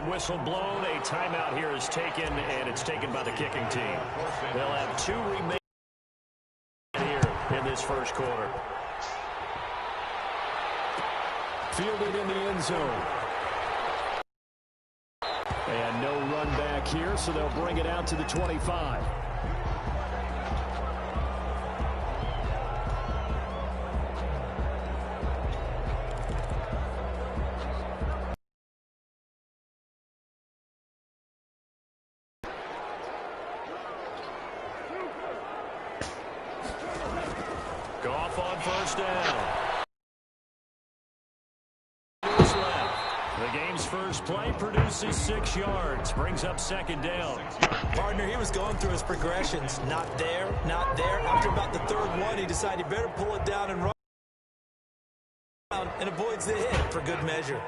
Halftime whistle blown. A timeout here is taken, and it's taken by the kicking team. They'll have 2 remaining here in this first quarter. Fielded in the end zone. And no run back here, so they'll bring it out to the 25. Goff on first down. The game's first play produces 6 yards. Brings up second down. Partner, he was going through his progressions. Not there, not there. After about the 3rd one, he decided he better pull it down and run. And avoids the hit for good measure.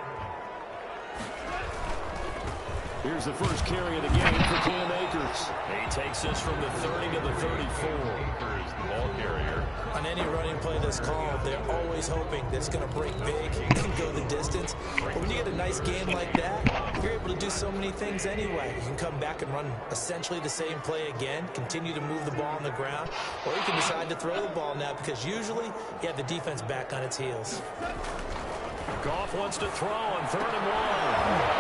Here's the first carry of the game for Cam Akers. He takes this from the 30 to the 34. Akers, the ball carrier. On any running play that's called, they're always hoping that it's going to break big and go the distance. But when you get a nice game like that, you're able to do so many things anyway. You can come back and run essentially the same play again, continue to move the ball on the ground, or you can decide to throw the ball now because usually you have the defense back on its heels. Goff wants to throw on 3rd and 1.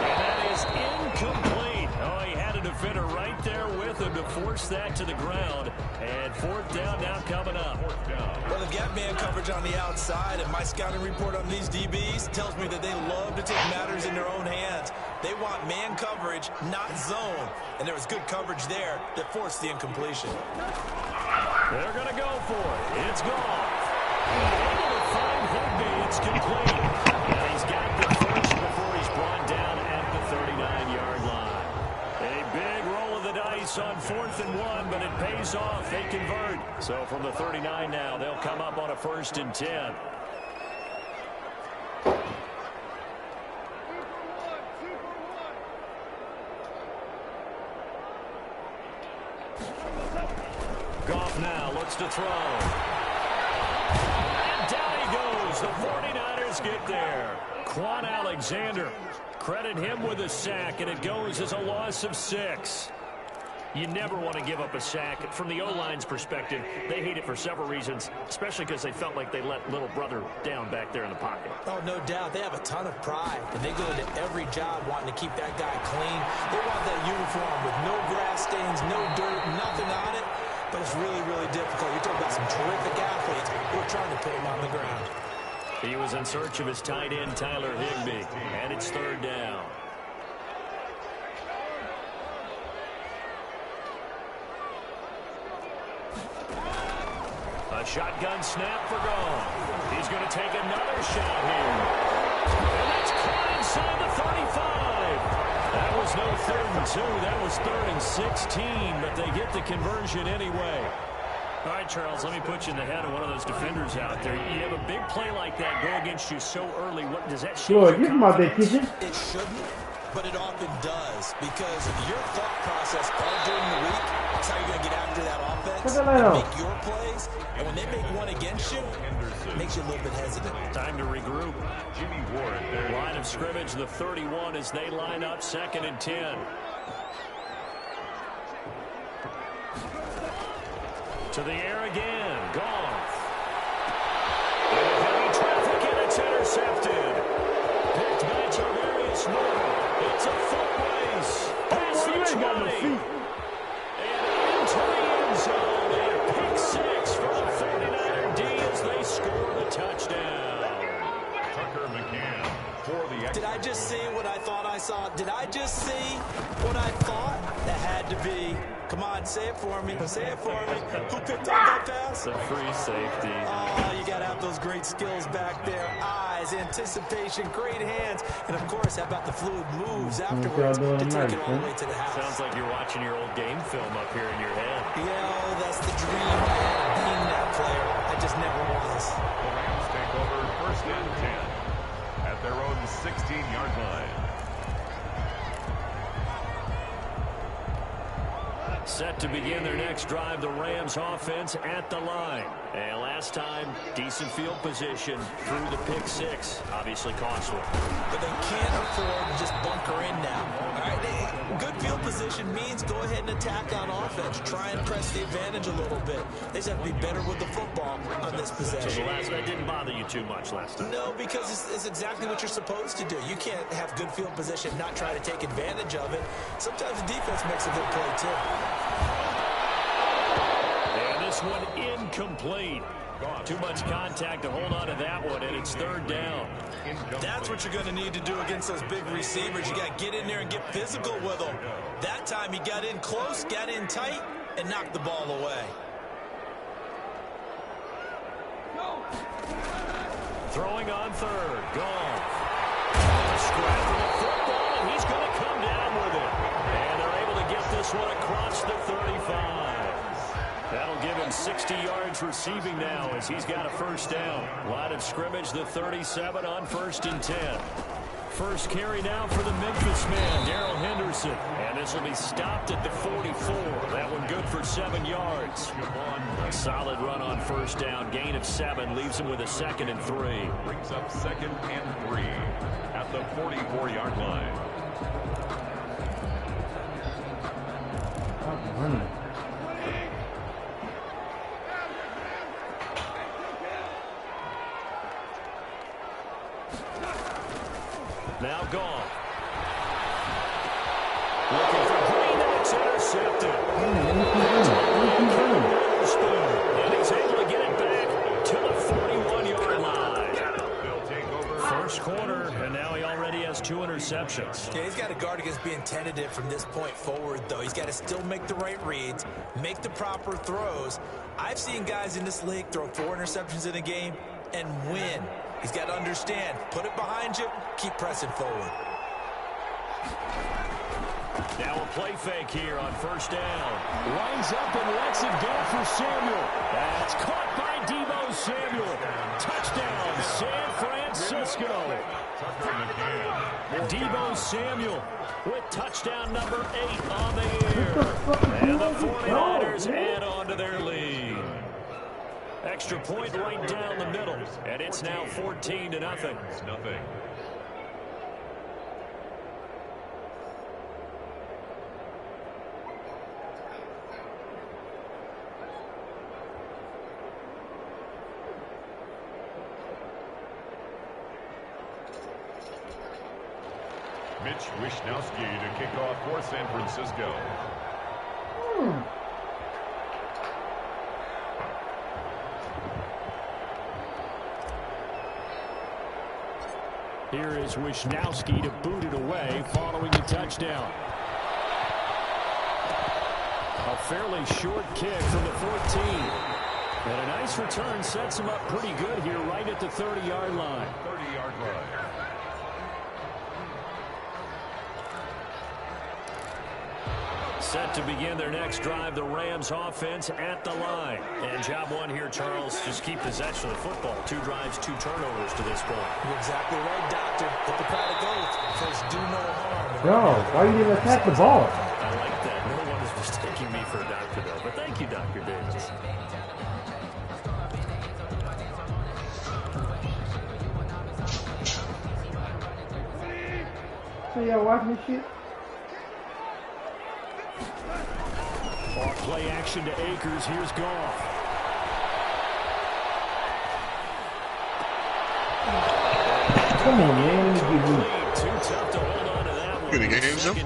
And that is incomplete. Oh, he had a defender right there with him to force that to the ground. And 4th down now coming up. Well, they've got man coverage on the outside, and my scouting report on these DBs tells me that they love to take matters in their own hands. They want man coverage, not zone. And there was good coverage there that forced the incompletion. They're going to go for it. It's Goff. Able to find Higbee. It's complete. And he's got the first before he's brought down at the 39-yard line. A big roll of the dice on 4th and 1, but it pays off. They convert. So from the 39 now, they'll come up on a 1st and 10. Goff now looks to throw. Down he goes. The 49ers get there. Quan Alexander. Credit him with a sack, and it goes as a loss of 6. You never want to give up a sack. From the O-line's perspective, they hate it for several reasons, especially because they felt like they let little brother down back there in the pocket. Oh, no doubt. They have a ton of pride, and they go into every job wanting to keep that guy clean. They want that uniform with no grass stains, no dirt, nothing on it. But it's really, really difficult. You're talking about some terrific athletes. We're trying to put him on the ground. He was in search of his tight end, Tyler Higbee, and it's 3rd down. A shotgun snap for Goff. He's going to take another shot here. And that's caught inside the 35. That was no 3rd and 2. That was 3rd and 16, but they get the conversion anyway. All right, Charles, let me put you in the head of one of those defenders out there. You have a big play like that go against you so early. What does that show? It shouldn't, but it often does, because your thought process all during the week is how you're going to get after that offense and make your plays. And when they make one against you, it makes you a little bit hesitant. Time to regroup. Jimmy Ward there. Line of scrimmage, the 31 as they line up 2nd and 10. To the air again. Goff. Heavy traffic, and it's intercepted. Picked by Jarvarius Moore. It's a foot race. Past the 20. And into the end zone. And pick 6 for the 49er D as they score the touchdown. Tucker McCann for the extra. Did I just see what I thought I saw? Did I just see what I thought? That had to be. Come on, say it for me. Say it for me. Who picked up that pass? The free safety. Oh, you got to have those great skills back there. Eyes, anticipation, great hands. And, of course, how about the fluid moves afterwards to take it all the way to the house? Sounds like you're watching your old game film up here in your head. Yeah, oh, that's the dream I had of being that player. I just never was. The Rams take over 1st and 10 at their own 16-yard line. Set to begin their next drive, the Rams offense at the line. And last time, decent field position through the pick 6. Obviously costly. But they can't afford to just bunker in now. position means go ahead and attack on offense. Try and press the advantage a little bit. They just have to be better with the football on this possession. So that didn't bother you too much last time? No, because it's exactly what you're supposed to do. You can't have good field position and not try to take advantage of it. Sometimes the defense makes a good play, too. And this one incomplete. Too much contact to hold on to that one, and it's third down. That's what you're going to need to do against those big receivers. You got to get in there and get physical with them. That time he got in close, got in tight, and knocked the ball away. Throwing on third. Gone. Scrapping the football, and he's going to come down with it. And they're able to get this one across the 35. That'll give him 60 yards receiving now as he's got a first down. Line of scrimmage, the 37 on 1st and 10. First carry now for the Memphis man, Darrell Henderson. And this will be stopped at the 44. That one good for 7 yards. A solid run on first down. Gain of 7 leaves him with a 2nd and 3. Brings up 2nd and 3 at the 44-yard line. Now gone. Looking for Green, and it's intercepted. And he's able to get it back to the 41-yard line. First quarter, and now he already has 2 interceptions. Yeah, he's got to guard against being tentative from this point forward, though. He's got to still make the right reads, make the proper throws. I've seen guys in this league throw 4 interceptions in a game and win. He's got to understand, put it behind you, keep pressing forward. Now a play fake here on first down. Lines up and lets it go for Samuel. That's caught by Deebo Samuel. Touchdown, San Francisco. Deebo Samuel with touchdown number 8 on the year. And the 49ers add on to their lead. Extra point right down the middle, and it's now 14-0. Mitch Wishnowsky to kick off for San Francisco. Here is Wishnowsky to boot it away following the touchdown. A fairly short kick from the 14. And a nice return sets him up pretty good here right at the 30-yard line. 30-yard line. Set to begin their next drive, the Rams offense at the line. And job one here, Charles, just keep possession of the football. 2 drives, 2 turnovers to this point. You're exactly right, Doctor. Hippocratic oath. First, do no harm. Bro, why you didn't attack the ball? I like that. No one is mistaking me for a doctor, though. But thank you, Dr. Davis. So y'all watching this shit? Play action to Akers. Here's Goff. Come on, man. Too tough to hold on to that one. Good game, Zim.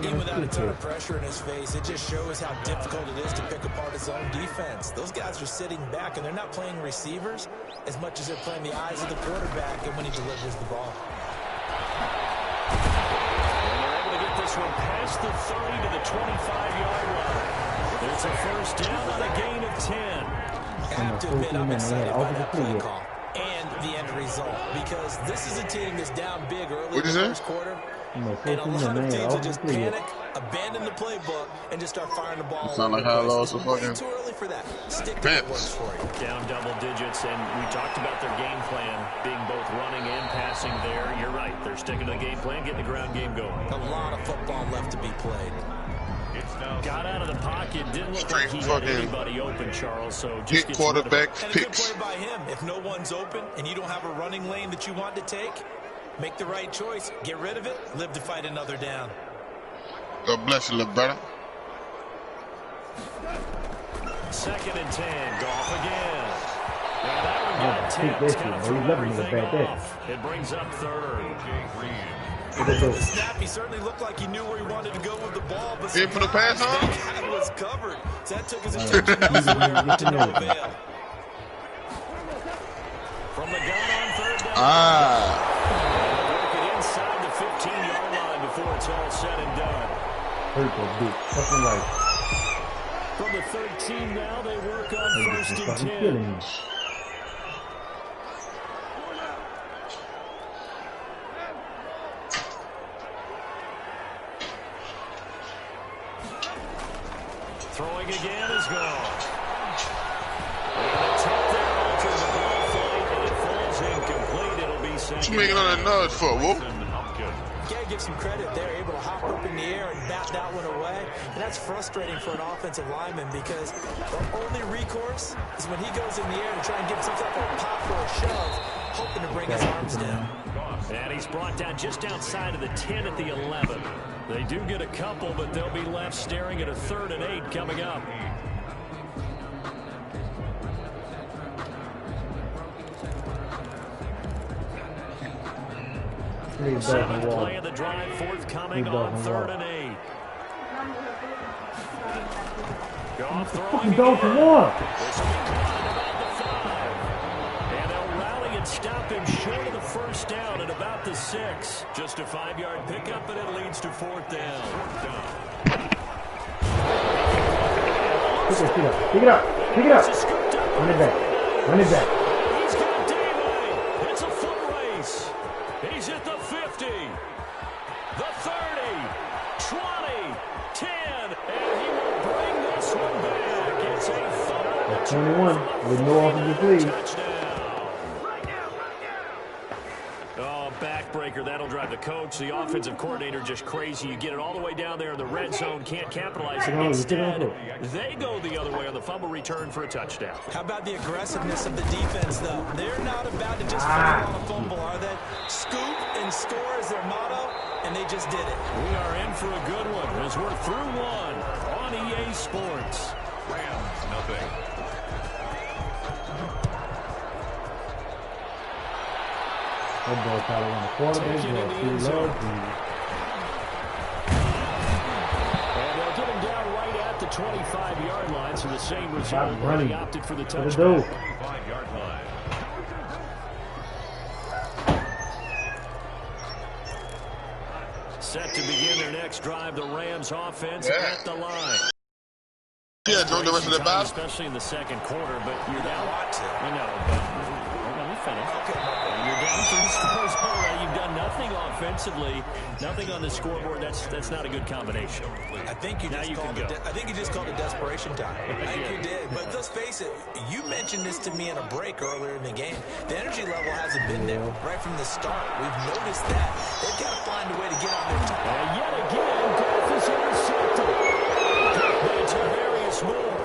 Even without a ton of pressure in his face, it just shows how difficult it is to pick apart his own defense. Those guys are sitting back, and they're not playing receivers as much as they're playing the eyes of the quarterback and when he delivers the ball. This one past the 30 to the 25-yard line. It's a first down on a gain of 10. I have to admit, I'm excited by that play call and the end result, because this is a team that's down big early in the first quarter, and a lot of teams will just panic, abandon the playbook, and just start firing the ball. Sound like how I lost the fucking. Too early for that. Stick to what works for you. Down double digits, and we talked about their game plan being both running and passing there. You're right. They're sticking to the game plan, getting the ground game going. A lot of football left to be played. Got out of the pocket, didn't look like he had anybody open, Charles. So just hit quarterback and picks. A good play by him. If no one's open and you don't have a running lane that you want to take, make the right choice. Get rid of it. Live to fight another down. God bless you, little brother. 2nd and 10. Goff again. Now that one got tipped. He's Kind of loving threw it everything back there. off. It brings up 3rd. From the snap, he certainly looked like he knew where he wanted to go with the ball, but He put a pass on? that guy was covered. So that took his attention elsewhere to no avail. From the gun on 3rd down. Work it inside the 15-yard line before it's all said and done. Hurt that bitch. Fucking right. From the 13 now, they work on That bitch 1st is and fucking 10. killing me. Throwing again is gone. And the tip there alters the ball flight, and it falls incomplete. It'll be second. What you making on that nudge for, Whoop? Gotta give some credit there, able to hop up in the air and bat that one away. And that's frustrating for an offensive lineman because the only recourse is when he goes in the air to try and give some type of pop or a shove, hoping to bring his arms down. And he's brought down just outside of the 10 at the 11. They do get a couple, but they'll be left staring at a 3rd and 8 coming up. Seventh play of the drive forthcoming on 3rd and 8. Goff throwing Go for one. This will be caught about the 5. And they'll rally and stop him short of the 1st down at about the 6. Just a 5-yard pickup, and it leads to 4th down. Pick it up. Pick it up. It's a scooped up. Run it back. Run it back. He's got Daly. It's a foot race. He's at the 50, the 30, 20, 10, and he will bring this one back. It's a fumble. 21 with no offensive lead. Touchdown. Oh, backbreaker. That'll drive the coach, the offensive coordinator, just crazy. You get it all the way down there in the red zone, can't capitalize. Instead, they go the other way on the fumble return for a touchdown. How about the aggressiveness of the defense, though? They're not about to just fall on a fumble, are they? Scoop and score is their motto, and they just did it. We are in for a good one as we're through one on EA Sports. Rams, nothing. That boy probably on the quarterback. Taking it in the end zone. And they'll get him down right at the 25-yard line, so the same result. He opted for the touchdown. 25-yard line. Set to begin their next drive, the Rams offense at the line. Yeah, don't the rest of the battle. Especially in the 2nd quarter, but you're down. I know, but let me finish. You're down 3 scores already. You've done nothing offensively, nothing on the scoreboard. That's not a good combination. I think you just called it. I think you just called it desperation time. I think you did. But let's face it. You mentioned this to me in a break earlier in the game. The energy level hasn't been there right from the start. We've noticed that. They've got to find a way to get on their top. And yet again, Goff is intercepted. By Javarius Moore.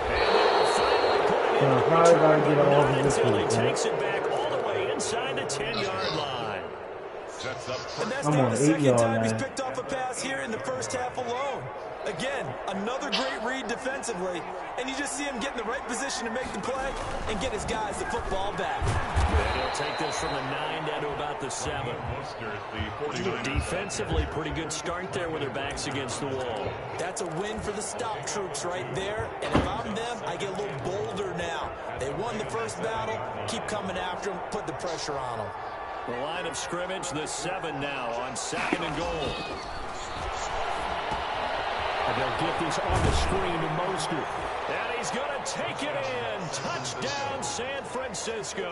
And they will finally put it in. Until he takes it back all the way inside the 10-yard line. Sets up And that's I'm not on the 8 second yard time he's line. picked off a pass here in the first half alone. Again, another great read defensively, and you just see him get in the right position to make the play and get his guys the football back. And he'll take this from the 9 down to about the 7. Defensively, pretty good start there with their backs against the wall. That's a win for the stop troops right there, and if I'm them, I get a little bolder now. They won the first battle, keep coming after them, put the pressure on them. The line of scrimmage, the 7 now on 2nd and goal. And they'll get this on the screen to Mostert. And he's going to take it in. Touchdown, San Francisco.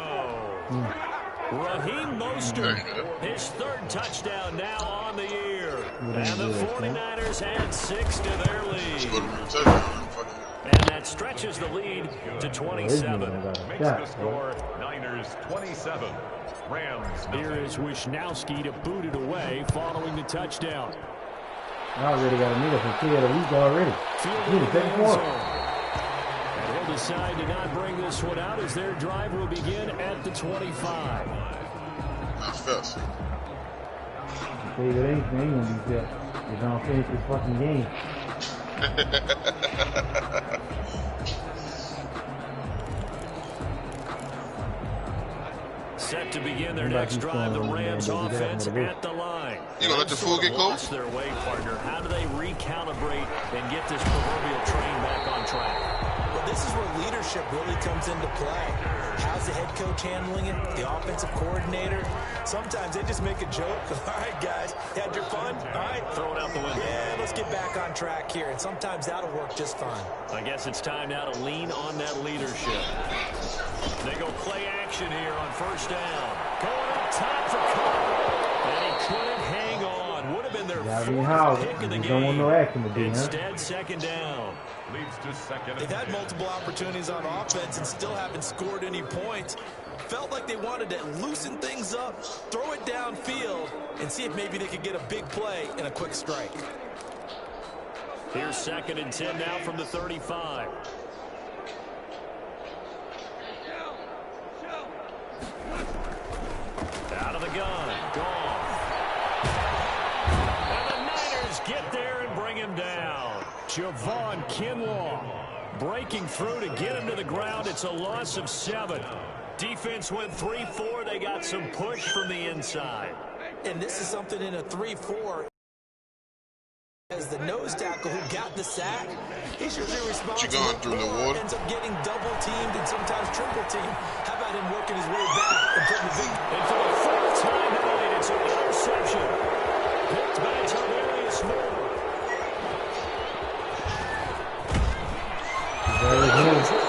Raheem Mostert, his 3rd touchdown now on the year. And the 49ers add 6 to their lead. And that stretches the lead to 27. Makes the score Niners 27. Rams. Here is Wisnowski to boot it away following the touchdown. I already got a nigga from 3 of the week already. And he'll decide to not bring this one out as their drive will begin at the 25. That's fast. David ain't gonna be there. Just don't finish this fucking game. Set to begin their next drive, the Rams offense at the line. You gonna let the fool get close? Their way, partner. How do they recalibrate and get this proverbial train back on track? Well, this is where leadership really comes into play. How's the head coach handling it? The offensive coordinator? Sometimes they just make a joke. All right, guys, had your fun? All right, throw it out the window. Yeah, let's get back on track here. And sometimes that'll work just fine. I guess it's time now to lean on that leadership. They go play action here on first down. Going up top for Cobb. And he couldn't hang on. Would have been their fourth pick of the game. Don't want no action to do, Instead, second down. Leads to second. They've had multiple opportunities on offense and still haven't scored any points. Felt like they wanted to loosen things up, throw it downfield, and see if maybe they could get a big play and a quick strike. Here's 2nd and 10 now from the 35. Out of the gun. Gone. And the Niners get there and bring him down. Javon Kinlaw breaking through to get him to the ground. It's a loss of 7. Defense went 3-4. They got some push from the inside. And this is something in a 3-4. As the nose tackle who got the sack, he's usually responsible. Ends up getting double teamed and sometimes triple teamed. How about him working his way back and putting the big... And for the 4th time tonight, it's an interception. Picked by Tavarius Moore.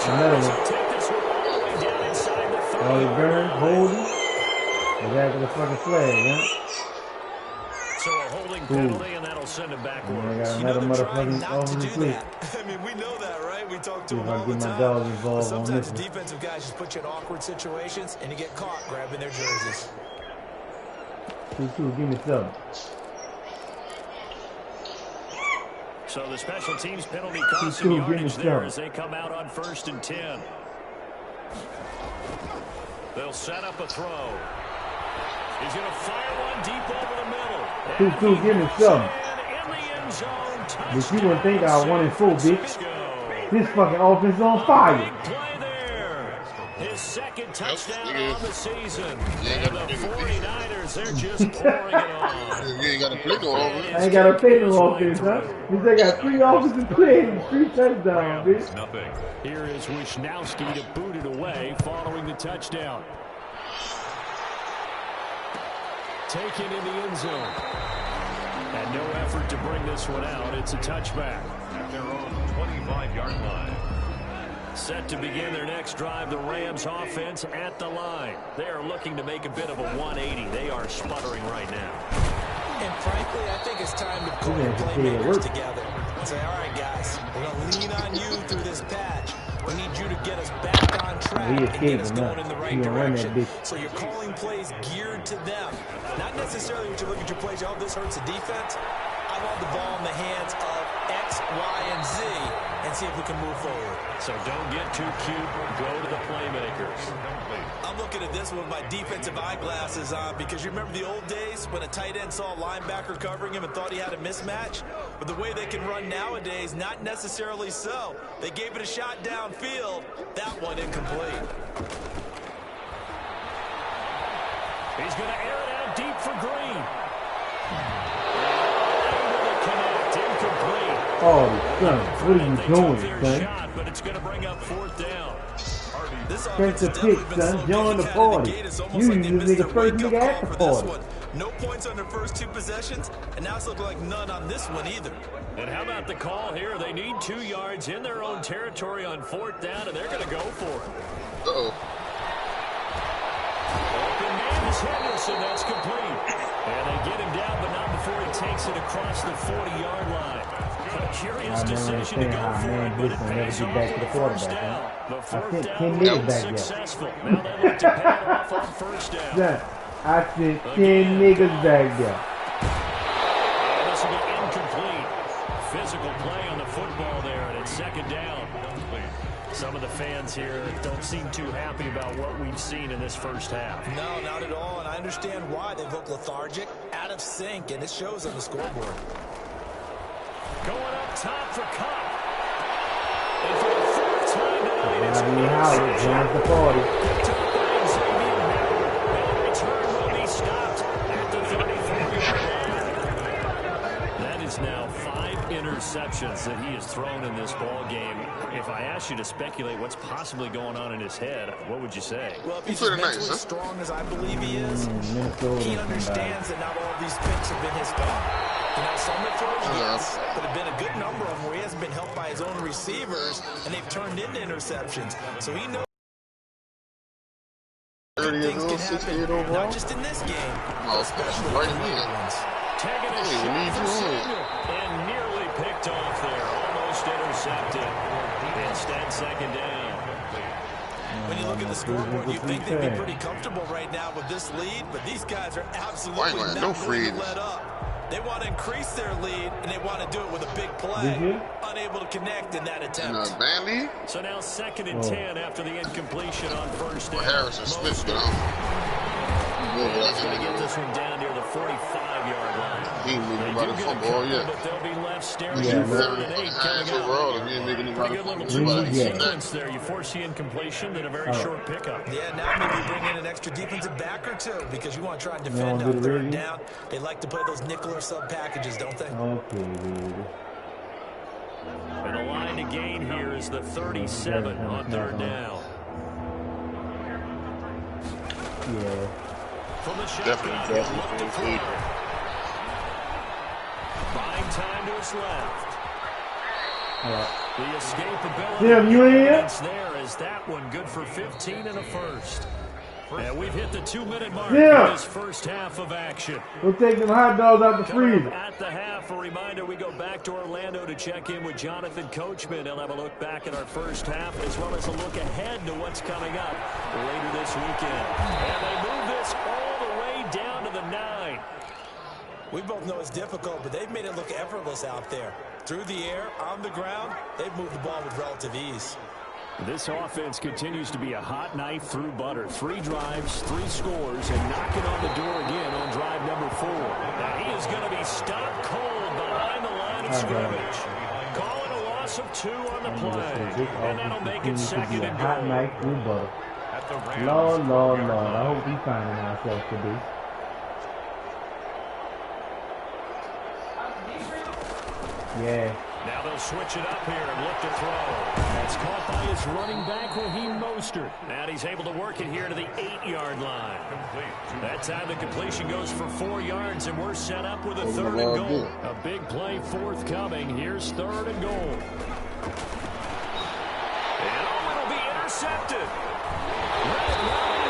Another one. Take this one all the way down inside the 30. Oh, he burned, holding. He's after the fucking flag, huh? So a holding penalty, and that'll send him backwards. I got another motherfucking offensive play. I mean, we know that, right? We talk to See if him I all get the my time. dogs involved But on sometimes this the defensive guys just put you in awkward situations, and you get caught grabbing their jerseys. 2-2, give me some. So the special teams penalty costs some yardage there as they come out on 1st and 10. They'll set up a throw. He's going to fire one deep over the middle. 2-2, give me some. In the end zone, But you wouldn't think I was 1-4, bitch. This fucking offense is on fire. Big play there. His 2nd touchdown on the season. And the 49ers, they're just pouring it on. You ain't got to play no offense. I ain't got to play no offense, huh? Means I got 3 offensive plays and 3 touchdowns, bitch. Nothing. Here is Wisnowski to boot it away following the touchdown. Taken in the end zone. And no effort to bring this one out. It's a touchback. At their own 25-yard line. Set to begin their next drive, the Rams offense at the line. They are looking to make a bit of a 180. They are sputtering right now. And frankly, I think it's time to pull the playmakers together and say, all right, guys, we're going to lean on you through this patch. We need you to get us back on track and get us going in the right direction. So you're calling plays geared to them. Not necessarily when you look at your plays, oh, this hurts the defense. I want the ball in the hands of X, Y, and Z and see if we can move forward. So don't get too cute. Go to the playmakers. I'm looking at this with my defensive eyeglasses on because you remember the old days when a tight end saw a linebacker covering him and thought he had a mismatch? But the way they can run nowadays, not necessarily so. They gave it a shot downfield. That one incomplete. He's going to air it out deep for Green. Incomplete. Oh, son, what are you doing, son? Shot, but it's going to bring up 4th down. Press the pick, son. Join the party. You use this nigga first nigga at the party. No points on their first 2 possessions, and now it's looking like none on this one either. And how about the call here? They need 2 yards in their own territory on 4th down, and they're going to go for it. Uh-oh. Open man is Henderson. That's complete. And they get him down, but not before he takes it across the 40-yard line. A curious decision to go for it, but it pays off with the first down. The 4th down was successful. Now they look to pay it off on 1st down. Son, I sent 10 niggas back there. And this will be incomplete. Physical play on the football there, and it's 2nd down. Some of the fans here don't seem too happy about what we've seen in this first half. No, not at all, and I understand why. They look lethargic, out of sync, and it shows on the scoreboard. Going up top for Cup. And for the fourth time tonight, it's Howard joins the party. picked up by Xavier Howard. And the return will be stopped at the 34-yard line. That is now 5 interceptions that he has thrown in this ball game. If I asked you to speculate what's possibly going on in his head, what would you say? Well, if he's as mentally strong as I believe he is, he understands that not all these picks have been his fault. You know, some have thrown, yes, but have been a good number of them where he hasn't been helped by his own receivers, and they've turned into interceptions. So he knows things can happen, not just in this game, but especially in the later ones. Taking a shot for Samuel, and nearly picked off there. Almost intercepted. Instead, second down. When you look at the scoreboard, you think they'd be pretty comfortable right now with this lead, but these guys are absolutely not willing to let up. They want to increase their lead, and they want to do it with a big play. Unable to connect in that attempt. So now 2nd and 10 after the incompletion on first down. Harrison Smith got on. He's going to get this one down near the 45-yard line. He ain't making about the football yet. But they'll be left staring at 3rd and 8 coming up. Pretty good little two-play sequence there. You force the incompletion, then a very short pickup. Yeah, now maybe bring in an extra defensive back or two because you want to try and defend on 3rd down. They like to play those nickel or sub packages, don't they? Okay, dude. And a line to gain here is the 37 on 3rd down. Yeah. From the shotgun, he'll look to throw. Buying time to his left. The escapability. Yeah, you in here? There is that one good for 15 and a first. And we've hit the 2-minute mark in this first half of action. We'll take them hot dogs out the freezer. At the half, a reminder, we go back to Orlando to check in with Jonathan Coachman. He'll have a look back at our first half as well as a look ahead to what's coming up later this weekend. And they move this all the way down to the 9. We both know it's difficult, but they've made it look effortless out there. Through the air, on the ground, they've moved the ball with relative ease. This offense continues to be a hot knife through butter. 3 drives, 3 scores, and knocking on the door again on drive number 4. Now he is going to be stopped cold behind the line of scrimmage. Calling a loss of 2 on the play. And that'll make it 2nd and goal. Hot knife through butter. Lord, Lord, Lord. I hope we finding ourselves today. Yeah. Now they'll switch it up here and look to throw. That's caught by his running back, Raheem Mostert. And he's able to work it here to the 8-yard line. That time the completion goes for 4 yards, and we're set up with a 3rd and goal. A big play forthcoming. Here's 3rd and goal. And it'll be intercepted. Right,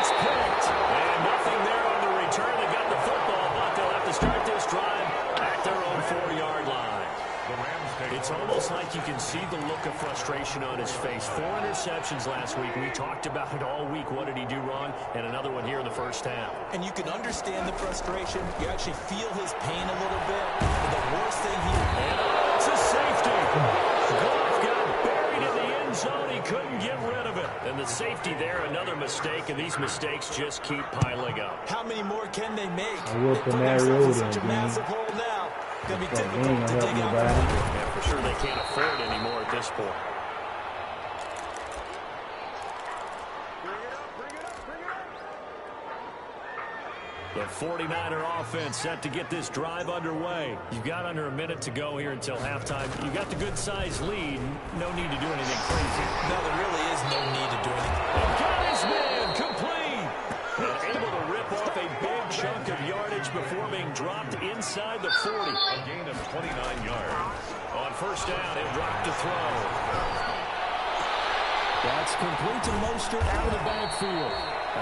it's picked. And nothing there on the return. They got the football, but they'll have to start this drive at their own 4-yard line. It's almost like you can see the look of frustration on his face. 4 interceptions last week. We talked about it all week. What did he do wrong? And another one here in the first half. And you can understand the frustration. You actually feel his pain a little bit. But the worst thing And it's a safety. Goff got buried in the end zone. He couldn't get rid of it. And the safety there, another mistake. And these mistakes just keep piling up. How many more can they make? They put themselves in such a massive hole now. Going to be difficult to dig out. Yeah, for sure they can't afford it anymore at this point. The 49er offense set to get this drive underway. You've got under a minute to go here until halftime. You've got the good-sized lead. No need to do anything crazy. No, there really is no need to do anything. And got his man complete. And able to rip off a big chunk of yardage before being dropped inside the 40. A gain of 29 yards. On first down, he'll drop to throw. That's complete to Mostert out of the backfield.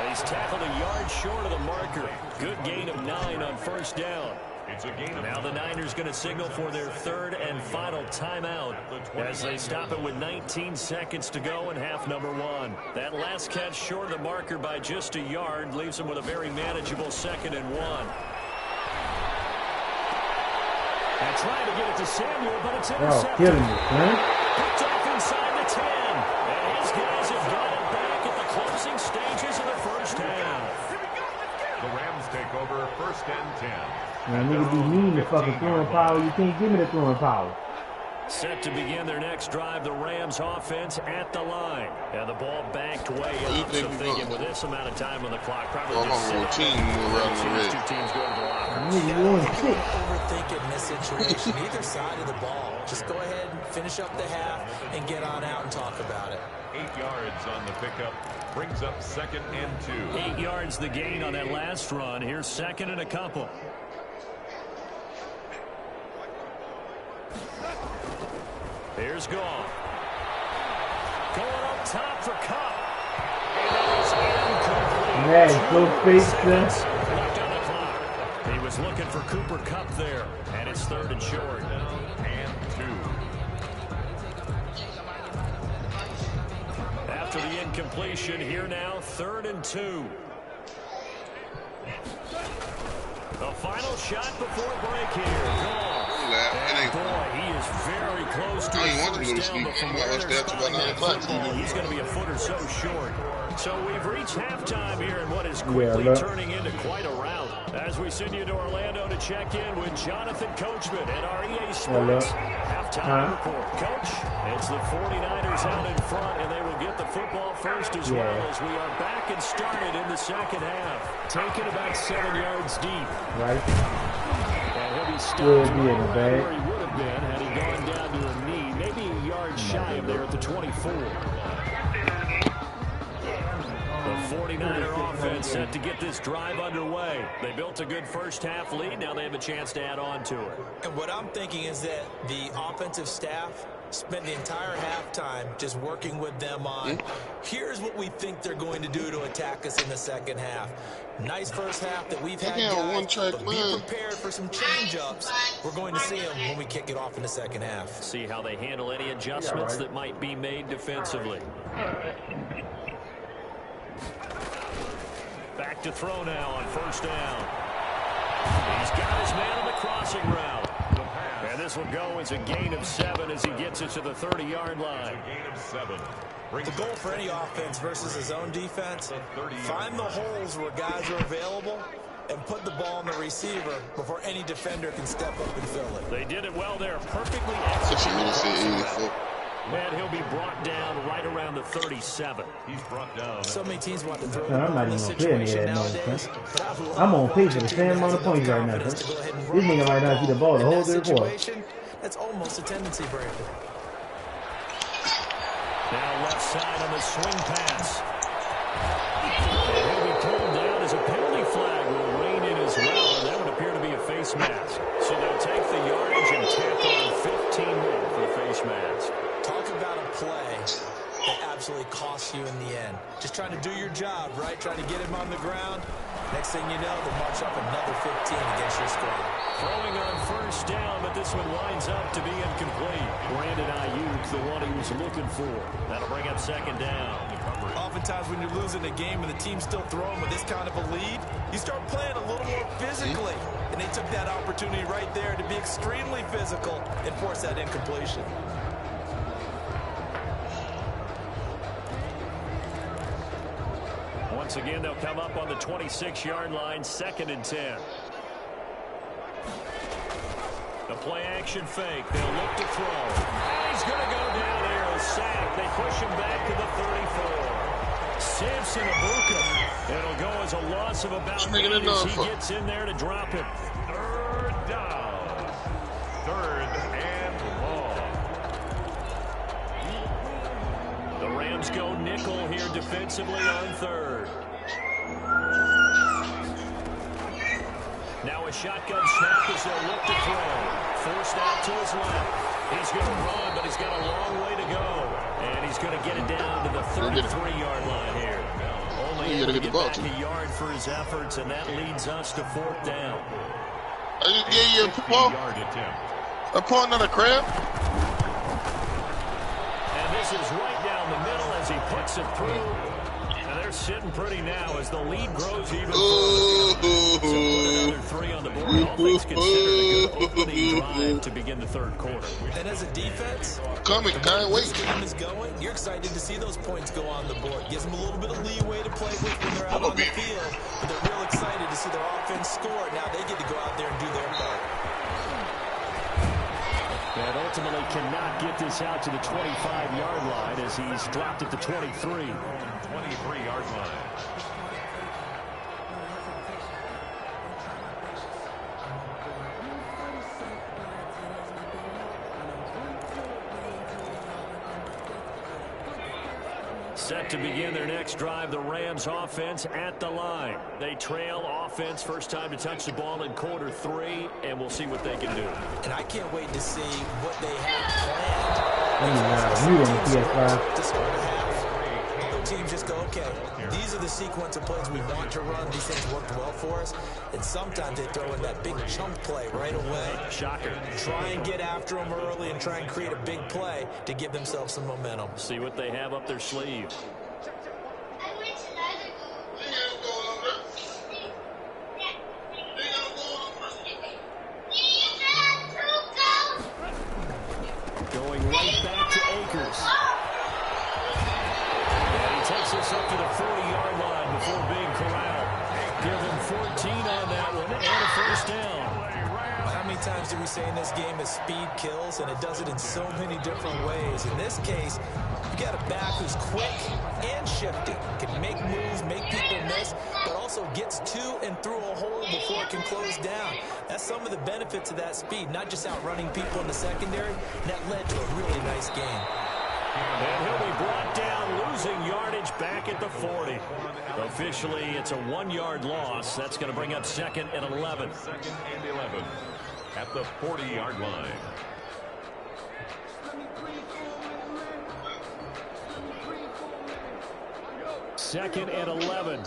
He's tackled a yard short of the marker. Good gain of 9 on first down. It's a gain of now the Niners going to signal for their 3rd and final timeout as they stop it with 19 seconds to go in half number 1. That last catch short of the marker by just a yard leaves them with a very manageable 2nd and 1. And trying to get it to Samuel, but it's intercepted. Kidding me, man. Picked off inside the 10. And his guys have got it back at the closing stages of the first half. The Rams take over 1st and 10. Man, nigga be mean to fucking throwing power. You can't give me the throwing power. Set to begin their next drive, the Rams offense at the line. And the ball backed way up, so thinking with this amount of time on the clock, probably just sit up and two teams go to the locker. Don't overthink it in this situation. Either side of the ball. Just go ahead and finish up the half and get on out and talk about it. 8 yards on the pickup. Brings up 2nd and 2. 8 yards the gain on that last run. Here's 2nd and a couple. Here's Goff. Going up top for Cup. And that is incomplete. Go face this. Left on the clock. He was looking for Cooper Kupp there. And it's 3rd and short. And 2. After the incompletion, here now, 3rd and 2. The final shot before break here. Goff. And boy, he is very close to his first down, but from where they're spotting that football, he's going to be a foot or so short. So we've reached halftime here in what is quickly turning into quite a rout. As we send you to Orlando to check in with Jonathan Coachman at our EA Sports halftime report. Coach, it's the 49ers out in front, and they will get the football first as well as we are back and started in the second half. Taken about 7 yards deep. Right. And he'll be stopped right where he would have been had he gone down to a knee, maybe a yard shy of there at the 24. The 49er offense set to get this drive underway. They built a good first half lead. Now they have a chance to add on to it. And what I'm thinking is that the offensive staff spent the entire halftime just working with them on, here's what we think they're going to do to attack us in the second half. Nice first half that we've had, guys, but be prepared for some change-ups. We're going to see them when we kick it off in the second half. See how they handle any adjustments that might be made defensively. Back to throw now on first down. He's got his man on the crossing route. And this will go as a gain of 7 as he gets it to the 30-yard line. A gain of 7. The goal for any offense versus his own defense, find the holes where guys are available and put the ball on the receiver before any defender can step up and fill it. They did it well there. Perfectly executed. And he'll be brought down right around the 37. He's brought down. So many teams want to throw No, I'm not even going to play any of that nonsense. I'm on pace for the same amount of points right now. This nigga right now see the ball the whole third quarter. That's almost a tendency breaker. Now left side on the swing pass. And he'll be pulled down as a penalty flag will rein in as well. And that would appear to be a face mask. So they'll take the yardage and tack on 15 more for the face mask. Talk about a play that absolutely costs you in the end. Just trying to do your job, right? Trying to get him on the ground. Next thing you know, they'll march up another 15 against your squad. Throwing on first down, but this one winds up to be incomplete. Brandon Ayuk, the one he was looking for. That'll bring up second down. Oftentimes when you're losing a game and the team's still throwing with this kind of a lead, you start playing a little more physically. And they took that opportunity right there to be extremely physical and force that incompletion. Once again, they'll come up on the 26-yard line, 2nd and 10. The play action fake. They'll look to throw. And he's going to go down here. A sack. They push him back to the 34. Samson Abuka. It'll go as a loss of about 8 as he gets in there to drop him. 3rd down. 3rd and long. The Rams go nickel here defensively on 3rd. Now a shotgun snap as they'll look to throw. Forced out to his left. He's going to run, but he's got a long way to go. And he's going to get it down to the 33-yard line here. Only able to get back a yard for his efforts, and that leads us to 4th down. I just gave you a ball. A paw, not a crab. And this is right down the middle as he puts it through. And they're sitting pretty now as the lead grows even further. So put another 3 on the board. All things considered, a good opening drive to begin the 3rd quarter. And as a defense, coming, can't wait. This game is going. You're excited to see those points go on the board. Gives them a little bit of leeway to play with when they're out on the field. But they're real excited to see their offense score. Now they get to go out there and do their part. And And ultimately cannot get this out to the 25-yard line as he's dropped at the 23. 23-yard line. Set to begin their next drive, the Rams offense at the line. They trail offense, first time to touch the ball in quarter 3, and we'll see what they can do. And I can't wait to see what they have PS5. planned to start a half. The teams just go, okay, these are the sequence of plays we want to run. These things worked well for us. And sometimes they throw in that big chunk play right away. Shocker. Try and get after them early and try and create a big play to give themselves some momentum. See what they have up their sleeve. Going right back to Akers. And he takes us up to the 40-yard line before being corralled. Give him 14 on that one and a first down. How many times do we say in this game that speed kills, and it does it in so many different ways? In this case, you got a back who's quick and shifting, can make moves, make people miss, but also gets to and through a hole before it can close down. That's some of the benefits of that speed, not just outrunning people in the secondary. That led to a really nice game. And he'll be brought down, losing yardage back at the 40. Officially, it's a 1-yard loss. That's going to bring up 2nd and 11. 2nd and 11 at the 40-yard line. Second and 11.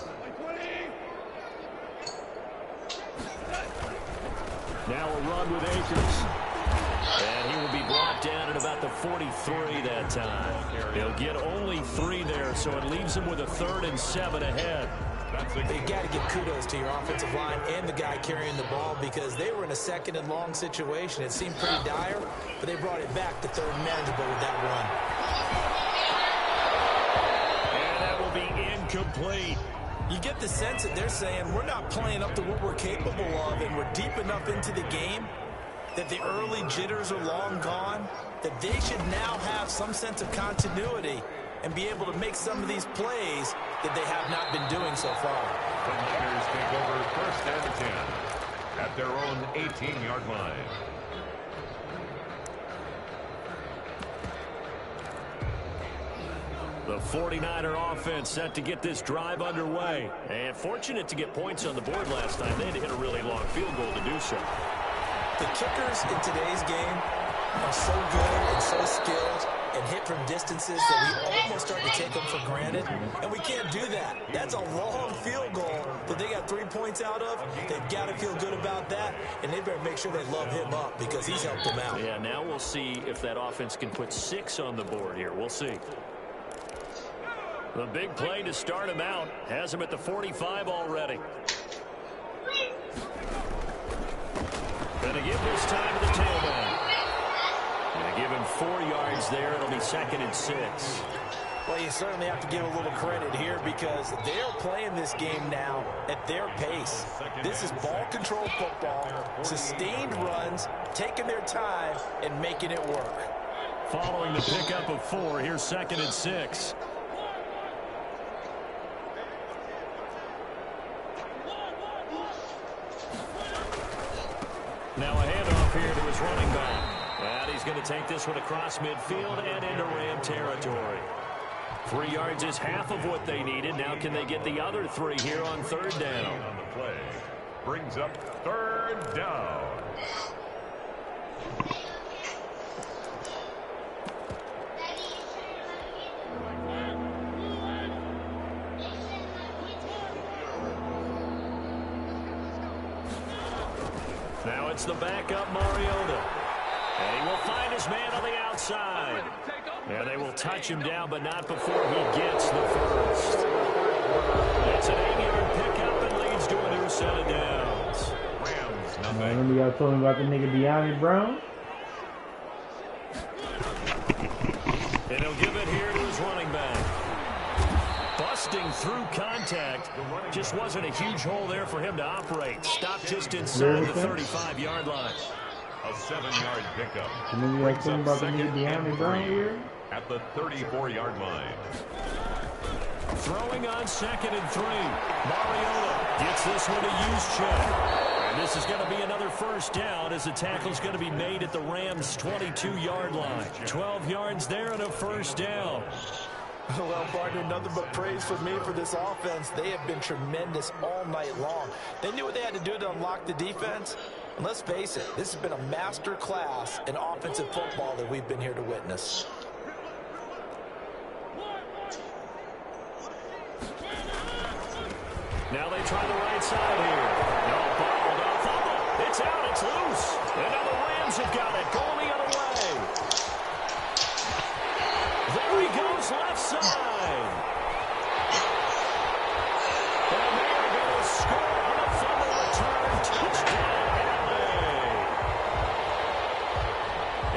Now a run with Akers. And he will be brought down at about the 43 that time. He'll get only 3 there, so it leaves him with a 3rd and 7 ahead. You got to give kudos to your offensive line and the guy carrying the ball, because they were in a 2nd and long situation. It seemed pretty dire, but they brought it back to 3rd and manageable with that run. And that will be incomplete. You get the sense that they're saying we're not playing up to what we're capable of, and we're deep enough into the game that the early jitters are long gone, that they should now have some sense of continuity and be able to make some of these plays that they have not been doing so far. The Niners take over 1st and 10 at their own 18-yard line. The 49er offense set to get this drive underway. And fortunate to get points on the board last time. They had to hit a really long field goal to do so. The kickers in today's game are so good and so skilled and hit from distances that we almost start to take them for granted. And we can't do that. That's a long field goal that they got 3 points out of. They've got to feel good about that, and they better make sure they love him up because he's helped them out. Yeah, now we'll see if that offense can put 6 on the board here. We'll see. The big play to start him out has him at the 45 already. Going to give this time to the tailback. Going to give him 4 yards there. It'll be 2nd and 6. Well, you certainly have to give a little credit here because they're playing this game now at their pace. This is ball control football, sustained runs, taking their time, and making it work. Following the pickup of 4, here's 2nd and 6. Now a handoff here to his running back. And he's going to take this one across midfield and into Ram territory. 3 yards is half of what they needed. Now can they get the other 3 here on 3rd down? On the play brings up 3rd down. Now it's the backup Mariota. And he will find his man on the outside. And they will touch him down, but not before he gets the first. It's an 8-yard pickup and leads to a new set of downs. Rams nothing. Remember y'all told me about the nigga De'Ami Brown? And he'll give it here to his running back. Busting through contact. Just wasn't a huge hole there for him to operate. Stopped just inside the 35-yard line. A 7-yard pickup. Maybe I think about the nigga behind me down here. At the 34-yard line. Throwing on 2nd and 3. Mariota gets this one to Juszczyk. And this is going to be another first down as the tackle's going to be made at the Rams' 22-yard line. 12 yards there and a first down. Well, partner, nothing but praise from me for this offense. They have been tremendous all night long. They knew what they had to do to unlock the defense. And let's face it, this has been a master class in offensive football that we've been here to witness. Now they try the right side here. No, ball, no fumble. It's out, it's loose. And now the Rams have got it, going the other way. There he goes, left side. And they are going to score on a fumble return. Touchdown, LA.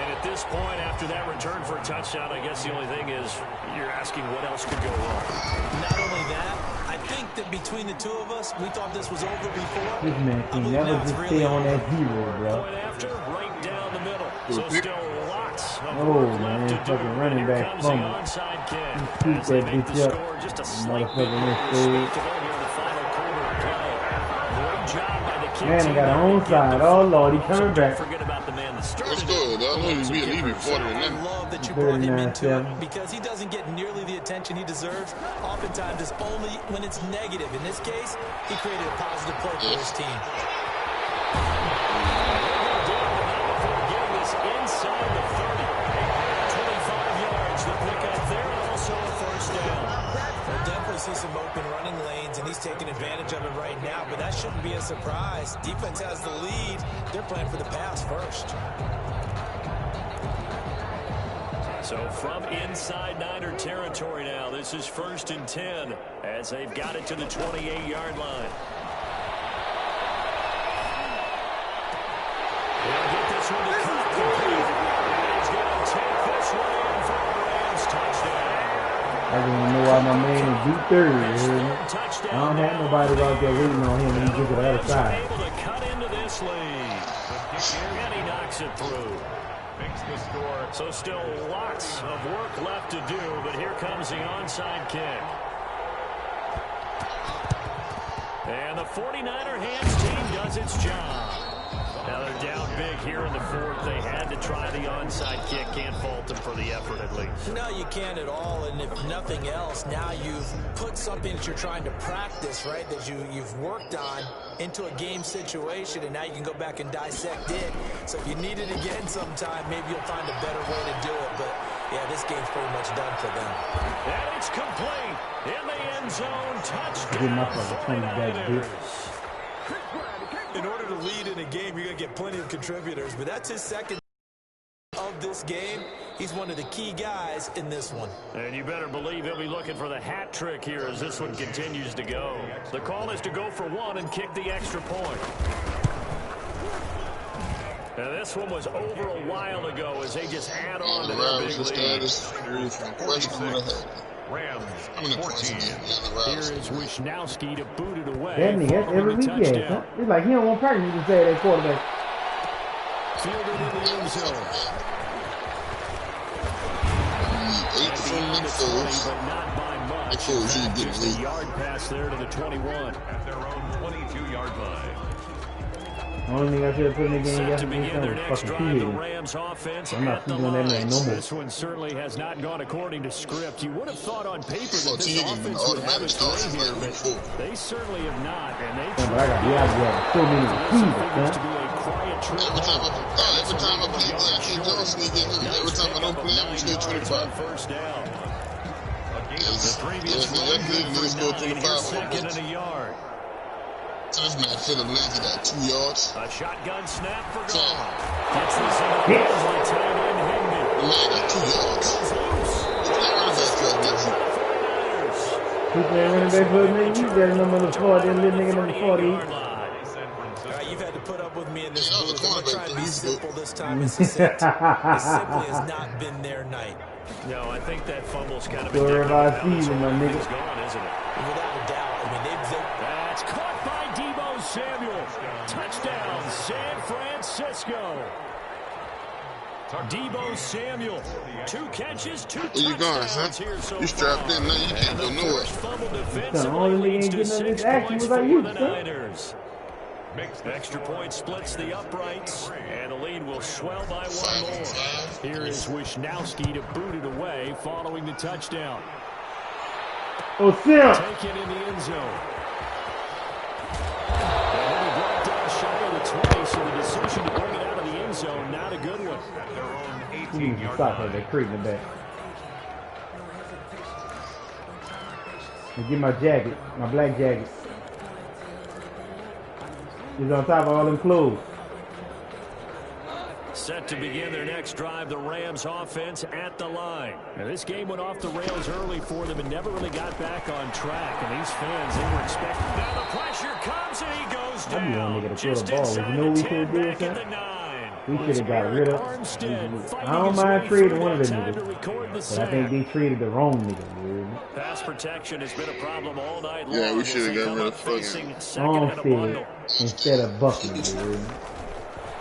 And at this point, after that return for a touchdown, I guess the only thing is you're asking what else could go wrong. Not only that, I think that between the two of us, we thought this was over before. This man can never just stay on that zero, bro. Point after, right down the middle. So still lots of Oh, work man, left to do. fucking running Here back comes the fumble. onside kick. Keep As they that make bitch the up. score just a slight bit Motherfucker more misspelled. respectable here in the final quarter of play. Great job by the kick Man, team he got an there to get onside. the Oh, Lord, he football. coming So back. don't forget about the man that started Let's it. go. I know he's being leaving 40 and I then. love that you brought him into 39-7. it because he doesn't get nearly the attention he deserves. Oftentimes, it's only when it's negative. In this case, he created a positive play for his team. Getting this inside the 30. 25 yards to pick up there, and also a first down. We'll definitely see some open running lanes, and he's taking advantage of it right now, but that shouldn't be a surprise. Defense has the lead. They're playing for the pass first. So from inside Niner territory now, this is 1st and 10 as they've got it to the 28-yard line. They'll get this one to cut complete. And he's going to take this one in for a Rams touchdown. I don't know why my man is deep 30. You hear me? I don't have nobody out there waiting on him when he gets to the other side. Able to cut into this lead. And he knocks it through. Makes the score. So still lots of work left to do, but here comes the onside kick. And the 49er hands team does its job. Now they're down big here in the 4th. They had to try the onside kick. Can't fault them for the effort at least. No, you can't at all, and if nothing else, now you've put something that you're trying to practice, right, that you've worked on into a game situation, and now you can go back and dissect it. So if you need it again sometime, maybe you'll find a better way to do it, but yeah, this game's pretty much done for them. And it's complete in the end zone. Get my Touchdown fucking 20 back, 49ers. In order to lead in a game, you're going to get plenty of contributors, but that's his second of this game. He's one of the key guys in this one. And you better believe he'll be looking for the hat trick here as this one continues to go. The call is to go for one and kick the extra point. And this one was over a while ago as they just add on to their big lead. Rams, 14. Here is Wisnowski to boot it away. That nigga, that's every weekend. Huh? It's like he don't want practice to say that quarterback. Fielded in the end zone. 18-20, but not by much. Just a yard pass there to the 21. At their own 22-yard line. Only thing I should have put in the game Set to yesterday begin their was next fucking drive, the T-Higgins. Rams offense I'm not at the doing that man line. no more. This one certainly has not gone according to script. You would have thought on paper that this offense would have its way here, but they certainly have not. And they Yeah, but I got the idea of so many receivers, figures to huh? be a quiet trip Every time I home. play Black King Jones sneak in, every time I don't play him, we get 25. First down. A The previous run good for 9. Here's 2nd and a yard. This man Philip Lindsay got 2 yards. A shotgun snap for gone. Gets this into the hands of tight end Higby. The man got 2 yards. Goes loose. He's not running back for us next year. He playing running back for me. You got number 40, and little nigga number 40. All right, you've had to put up with me in this booth. I'm going to try and be simple this time and succinct. It simply has not been their night. No, I think that fumble's kind of Story indicative about of how this season, my whole nigga. thing's gone, isn't it? Without a doubt. I mean, That's caught by Deebo Samuel. Touchdown, San Francisco. Debo Samuel. 2 catches, 2 Where you going, son? here so You strapped in now. You can't go nowhere. Fumble The defensively only leads nigga to ain't getting 6 action points was like for you, the son. Niners. Extra point splits the uprights, and the lead will swell by 1 more. Here is Wisnowski to boot it away following the touchdown. Oh, Sim! Take it in the end zone. And then he brought down shy of the 20, so the decision to bring it out of the end zone, not a good one. At their own You need to 18-yard stop line. that. They're creeping back. Get my jacket, my black jacket. He's on top of all them clothes. Set to begin their next drive, the Rams offense at the line. Now, this game went off the rails early for them and never really got back on track. And these fans, they were expecting. Now the pressure comes and he goes I be down. wanting to get a Just quarter ball. inside You know the we 10, should have did, back at son? the 9. We should have got rid of. I don't mind trading one of them niggas, but I think they traded the wrong nigga, dude. Pass protection has been a problem all night long. Yeah, we should have got rid of fucking Armstead instead of Bucky, dude.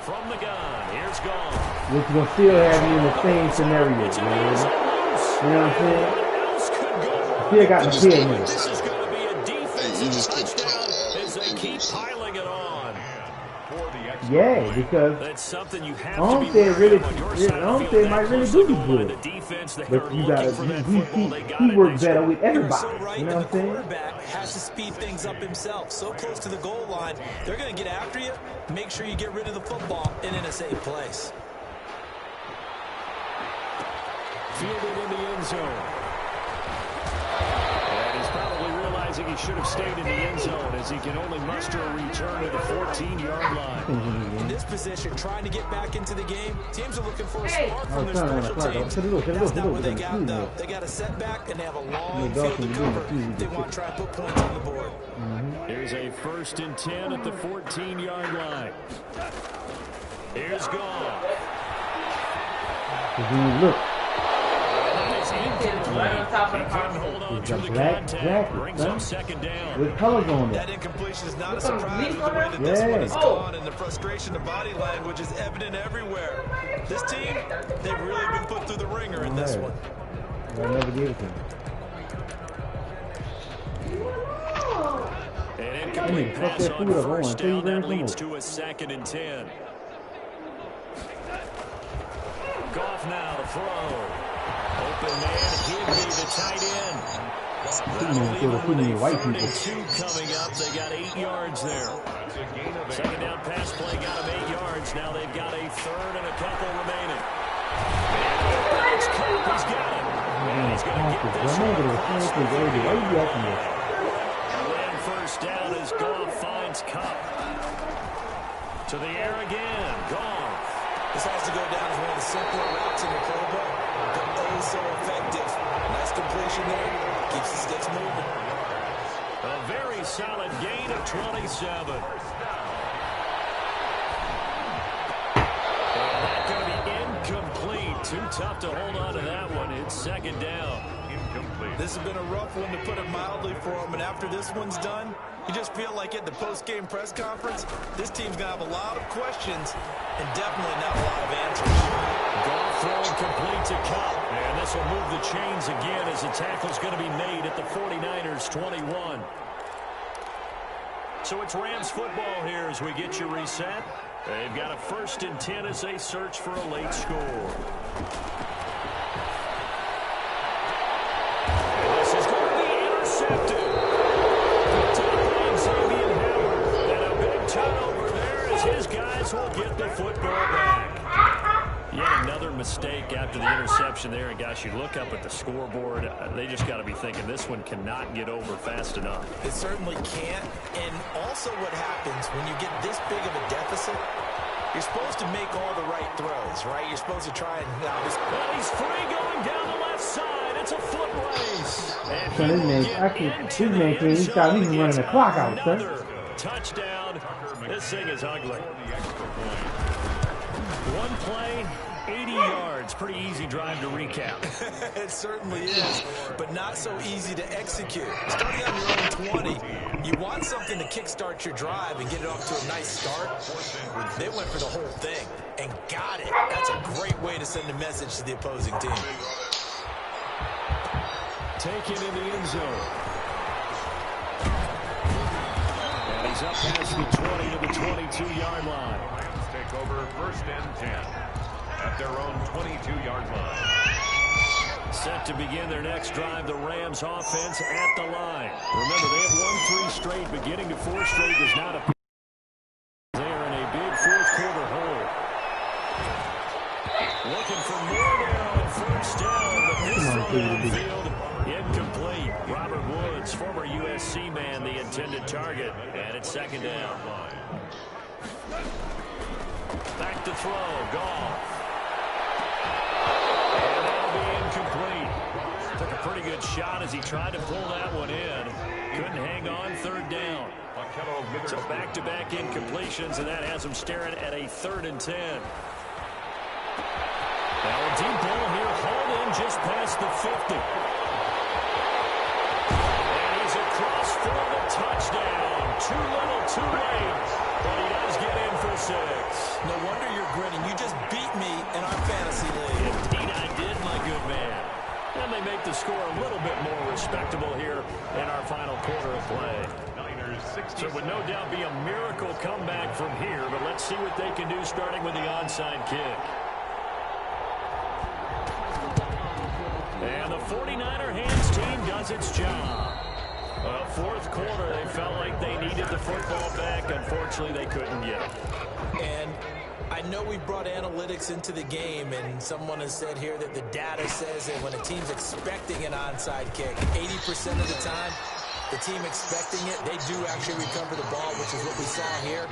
From the gun, here's gone. Which gonna still have you in the same scenario, dude. You know what I'm saying? Still got the just kid can't- nigga. This is going to be a defensive just keep touchdown as they keep injuries. piling it on. For the extra Yeah, point. because That's something you have to be Armstead worried really, about on your side of the Armstead field. might That really close do to be goal line, good. the defense, they But are you gotta, looking for that football. They got he it. works better with You're everybody. so right, You know and what the I'm saying? quarterback has to speed things up himself. So close to the goal line, they're going to get after you. Make sure you get rid of the football and in a safe place. Fielded in the end zone. And he's probably realizing he should have stayed in the end zone as he can only muster a return to the 14-yard line. In this position, trying to get back into the game, teams are looking for a spark from their Oh, special sorry, teams. That's not what they got, though. They got a setback, and they have a long field to cover. They want to try and put points on the board. Here's a 1st and 10 at the 14-yard line. Here's gone. Look, Right on top of the couldn't hold on to the contact. Brings up 2nd down. with colors on That it. incompletion is not a surprise with the way that this one is gone, and the frustration, the body language is evident everywhere. This team, they've really been put through the ringer in this one. I never gave it to him. An incomplete fuck pass that on food up. I want 1st to tell you down. That very leads simple. to a 2nd and 10. Goff now to throw. Open man, Higby, the tight end. That'll leave them with a 3rd and 2 coming up. They got 8 yards there. That's a gain of 8. 2nd down pass play got them 8 yards. Now they've got a 3rd and a couple remaining. He's got it. And he's going to get this one. And then 1st down as Goff finds Cup. To the air again. Goff. This has to go down as one of the simpler routes in the playbook, but oh so effective. Nice completion there. Keeps the sticks moving. A very solid gain of 27. And that's going to be incomplete. Too tough to hold on to that one. It's 2nd down. Incomplete. This has been a rough one, to put it mildly, for him, and after this one's done, you just feel like at the post-game press conference, this team's going to have a lot of questions and definitely not a lot of answers. Goff throwing complete to Cup. And this will move the chains again as the tackle's going to be made at the 49ers 21. So it's Rams football here as we get you reset. They've got a 1st and 10 as they search for a late score. And this is going to be intercepted. And a big turnover there as his guys will get the football back. Yet another mistake after the interception there. And gosh, you look up at the scoreboard, they just got to be thinking this one cannot get over fast enough. It certainly can't. And also what happens when you get this big of a deficit, you're supposed to make all the right throws, right? You're supposed to try and... Well, he's free going down the left side. It's a foot race. And Son, his man, he thought he was running the clock out, son. another touchdown. This thing is ugly. One play, 80 yards. Pretty easy drive to recap. It certainly is, but not so easy to execute. Starting on your own 20, you want something to kickstart your drive and get it off to a nice start. They went for the whole thing and got it. That's a great way to send a message to the opposing team. Taken in the end zone. And he's up past the 20 to the 22-yard line. Lions take over 1st and 10 at their own 22-yard line. Set to begin their next drive, the Rams offense at the line. Remember, they have won 3 straight, but getting to 4 straight does not appear. They are in a big fourth-quarter hole. Looking for more there on 1st down, but this throw downfield incomplete. Robert Woods, former USC man, the intended target, and it's 2nd down. Back to throw, Goff. Incomplete. Took a pretty good shot as he tried to pull that one in. Couldn't hang on, 3rd down. So back-to-back incompletions, and that has him staring at a 3rd and 10. Now a deep ball here, hauled in just past the 50. And he's across for the touchdown. Too little, too late. But he does get in for 6. No wonder you're grinning. You just beat me in our fantasy league. Indeed I did, my good man. And they make the score a little bit more respectable here in our final quarter of play. So it would no doubt be a miracle comeback from here, but let's see what they can do starting with the onside kick. And the 49er hands team does its job. Well, 4th quarter, they felt like they needed the football back. Unfortunately, they couldn't get it. And I know we brought analytics into the game, and someone has said here that the data says that when a team's expecting an onside kick, 80% of the time, the team expecting it, they do actually recover the ball, which is what we saw here.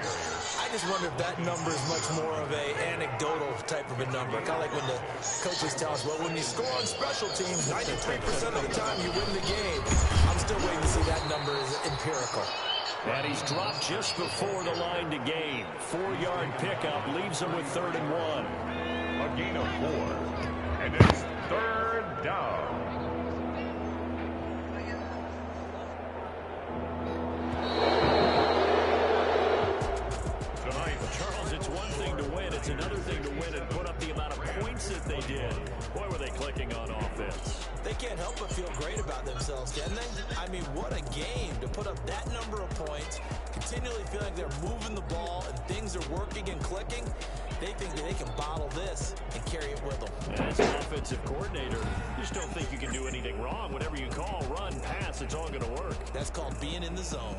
I just wonder if that number is much more of a anecdotal type of a number. Kind of like when the coaches tell us, well, when you score on special teams, 93% of the time you win the game. I'm still waiting to see that number is empirical. And he's dropped just before the line to gain. 4-yard pickup leaves him with 3rd and 1. A gain of 4. And it's 3rd down. Charles, it's one thing to win. It's another thing to win and put up the amount of points that they did. Boy, were they clicking on offense. They can't help but feel great about themselves, can they? I mean, what a game to put up that number of points, continually feel like they're moving the ball and things are working and clicking. They think that they can bottle this and carry it with them. As an offensive coordinator, you just don't think you can do anything wrong. Whatever you call, run, pass, it's all going to work. That's called being in the zone.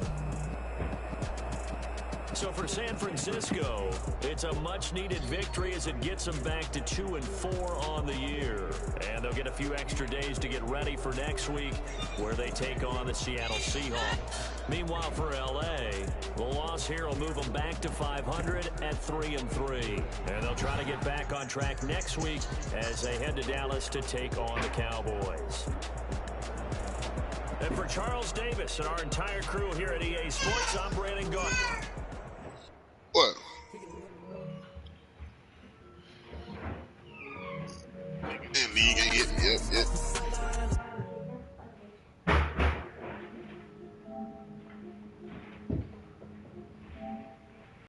So for San Francisco, it's a much-needed victory as it gets them back to 2-4 on the year. And they'll get a few extra days to get ready for next week where they take on the Seattle Seahawks. Meanwhile, for L.A., the loss here will move them back to 500 at 3-3. And they'll try to get back on track next week as they head to Dallas to take on the Cowboys. And for Charles Davis and our entire crew here at EA Sports, I'm Brandon Gardner. What? League ain't getting, yep.